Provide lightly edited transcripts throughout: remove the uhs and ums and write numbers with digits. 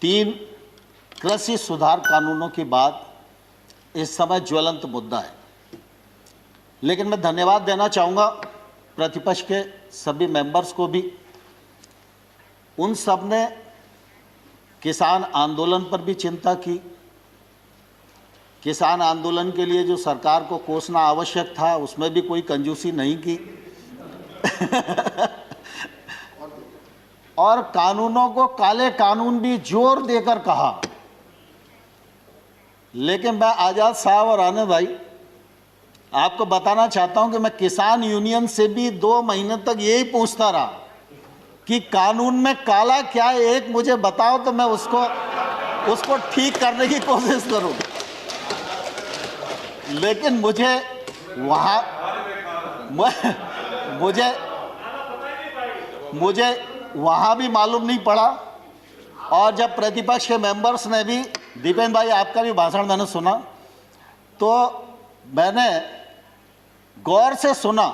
तीन कृषि सुधार कानूनों की बात इस समय ज्वलंत मुद्दा है, लेकिन मैं धन्यवाद देना चाहूँगा प्रतिपक्ष के सभी मेंबर्स को भी। उन सब ने किसान आंदोलन पर भी चिंता की। किसान आंदोलन के लिए जो सरकार को कोसना आवश्यक था उसमें भी कोई कंजूसी नहीं की और कानूनों को काले कानून भी जोर देकर कहा। लेकिन मैं आज़ाद साहब और आनंद भाई आपको बताना चाहता हूं कि मैं किसान यूनियन से भी 2 महीने तक यही पूछता रहा कि कानून में काला क्या है, एक मुझे बताओ तो मैं उसको ठीक करने की कोशिश करूं। लेकिन मुझे वहाँ भी मालूम नहीं पड़ा। और जब प्रतिपक्ष के मेंबर्स ने भी, दीपेंद्र भाई आपका भी भाषण मैंने सुना, तो मैंने गौर से सुना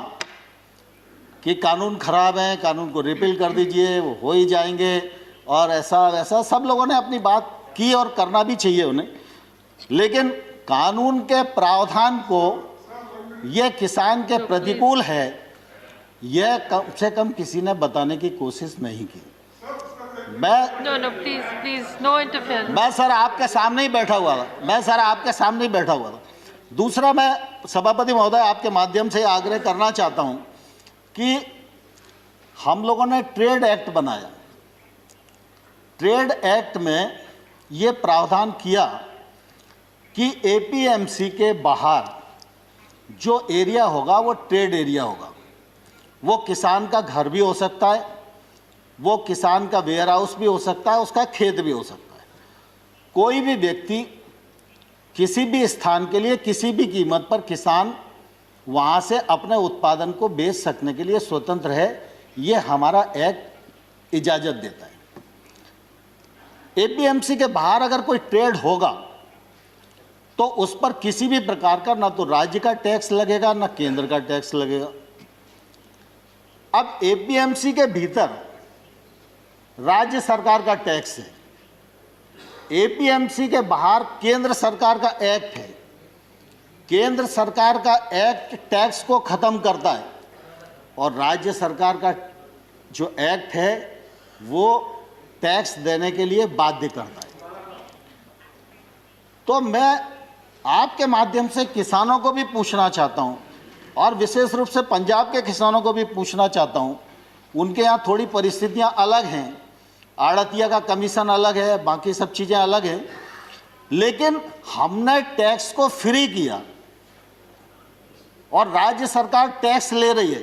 कि कानून खराब है, कानून को रिपील कर दीजिए, वो हो ही जाएंगे और ऐसा वैसा सब लोगों ने अपनी बात की और करना भी चाहिए उन्हें। लेकिन कानून के प्रावधान को यह किसान के प्रतिकूल है, यह कम से कम किसी ने बताने की कोशिश नहीं की। मैं सर आपके सामने ही बैठा हुआ था। दूसरा, मैं सभापति महोदय आपके माध्यम से आग्रह करना चाहता हूं कि हम लोगों ने ट्रेड एक्ट बनाया। ट्रेड एक्ट में ये प्रावधान किया कि एपीएमसी के बाहर जो एरिया होगा वो ट्रेड एरिया होगा। वो किसान का घर भी हो सकता है, वो किसान का वेयर हाउस भी हो सकता है, उसका खेत भी हो सकता है। कोई भी व्यक्ति किसी भी स्थान के लिए किसी भी कीमत पर किसान वहाँ से अपने उत्पादन को बेच सकने के लिए स्वतंत्र है, ये हमारा एक्ट इजाज़त देता है। एपीएमसी के बाहर अगर कोई ट्रेड होगा तो उस पर किसी भी प्रकार का ना तो राज्य का टैक्स लगेगा ना केंद्र का टैक्स लगेगा। अब एपीएमसी के भीतर राज्य सरकार का टैक्स है, एपीएमसी के बाहर केंद्र सरकार का एक्ट है। केंद्र सरकार का एक्ट टैक्स को खत्म करता है और राज्य सरकार का जो एक्ट है वो टैक्स देने के लिए बाध्य करता है। तो मैं आपके माध्यम से किसानों को भी पूछना चाहता हूं और विशेष रूप से पंजाब के किसानों को भी पूछना चाहता हूं। उनके यहाँ थोड़ी परिस्थितियां अलग हैं, आड़तिया का कमीशन अलग है, बाकी सब चीज़ें अलग हैं, लेकिन हमने टैक्स को फ्री किया और राज्य सरकार टैक्स ले रही है।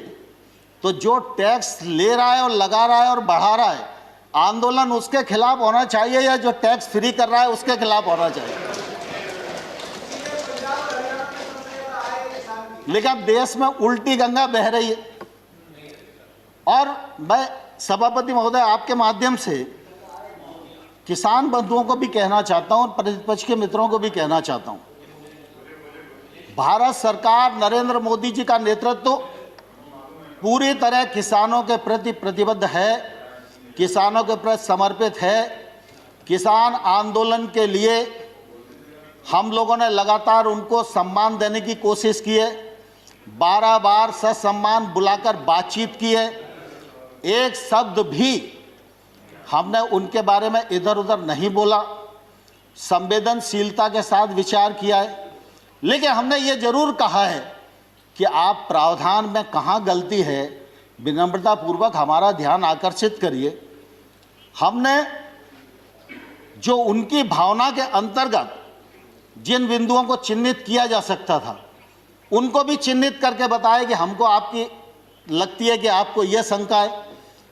तो जो टैक्स ले रहा है और लगा रहा है और बढ़ा रहा है, आंदोलन उसके खिलाफ होना चाहिए या जो टैक्स फ्री कर रहा है उसके खिलाफ होना चाहिए। लेकिन अब देश में उल्टी गंगा बह रही है और मैं सभापति महोदय आपके माध्यम से किसान बंधुओं को भी कहना चाहता हूं और प्रतिपक्ष के मित्रों को भी कहना चाहता हूं, भारत सरकार नरेंद्र मोदी जी का नेतृत्व पूरी तरह किसानों के प्रति प्रतिबद्ध है, किसानों के प्रति समर्पित है। किसान आंदोलन के लिए हम लोगों ने लगातार उनको सम्मान देने की कोशिश की है, 12 बार ससम्मान बुलाकर बातचीत की है। एक शब्द भी हमने उनके बारे में इधर उधर नहीं बोला, संवेदनशीलता के साथ विचार किया है। लेकिन हमने ये जरूर कहा है कि आप प्रावधान में कहाँ गलती है विनम्रतापूर्वक हमारा ध्यान आकर्षित करिए। हमने जो उनकी भावना के अंतर्गत जिन बिंदुओं को चिन्हित किया जा सकता था उनको भी चिन्हित करके बताया कि हमको आपकी लगती है कि आपको यह शंका है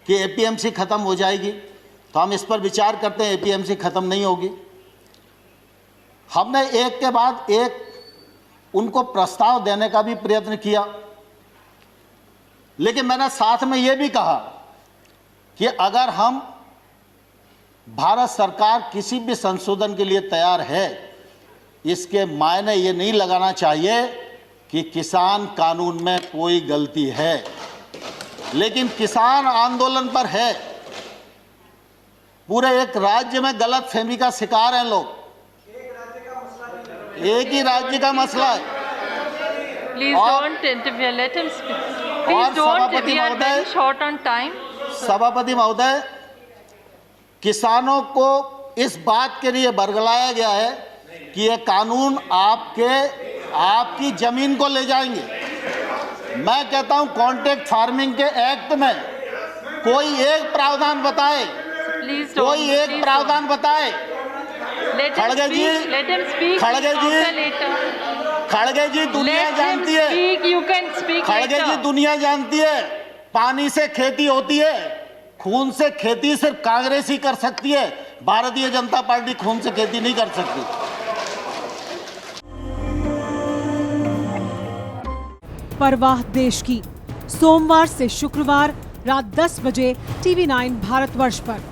कि एपीएमसी खत्म हो जाएगी, तो हम इस पर विचार करते हैं। एपीएमसी खत्म नहीं होगी। हमने एक के बाद एक उनको प्रस्ताव देने का भी प्रयत्न किया, लेकिन मैंने साथ में यह भी कहा कि अगर हम भारत सरकार किसी भी संशोधन के लिए तैयार है, इसके मायने ये नहीं लगाना चाहिए कि किसान कानून में कोई गलती है, लेकिन किसान आंदोलन पर है। पूरे एक राज्य में गलत फहमी का शिकार हैं लोग। एक ही राज्य का मसला है। Please don't interfere. Let him speak. Please और don't. सभापति We are महोदय, very short on time. सभापति महोदय, किसानों को इस बात के लिए बरगलाया गया है कि ये कानून आपकी जमीन को ले जाएंगे। मैं कहता हूं कॉन्ट्रैक्ट फार्मिंग के एक्ट में कोई एक प्रावधान बताए, Please don't. कोई एक Please प्रावधान बताए। don't. Let him खड़गे जी, speak. Let him speak. खड़गे जी, After later. खड़गे जी, दुनिया Let him जानती है, speak. You can speak खड़गे जी, later. दुनिया जानती है, पानी से खेती होती है, खून से खेती सिर्फ कांग्रेस ही कर सकती है। भारतीय जनता पार्टी खून से खेती नहीं कर सकती। परवाह देश की, सोमवार से शुक्रवार रात 10 बजे TV9 भारतवर्ष पर।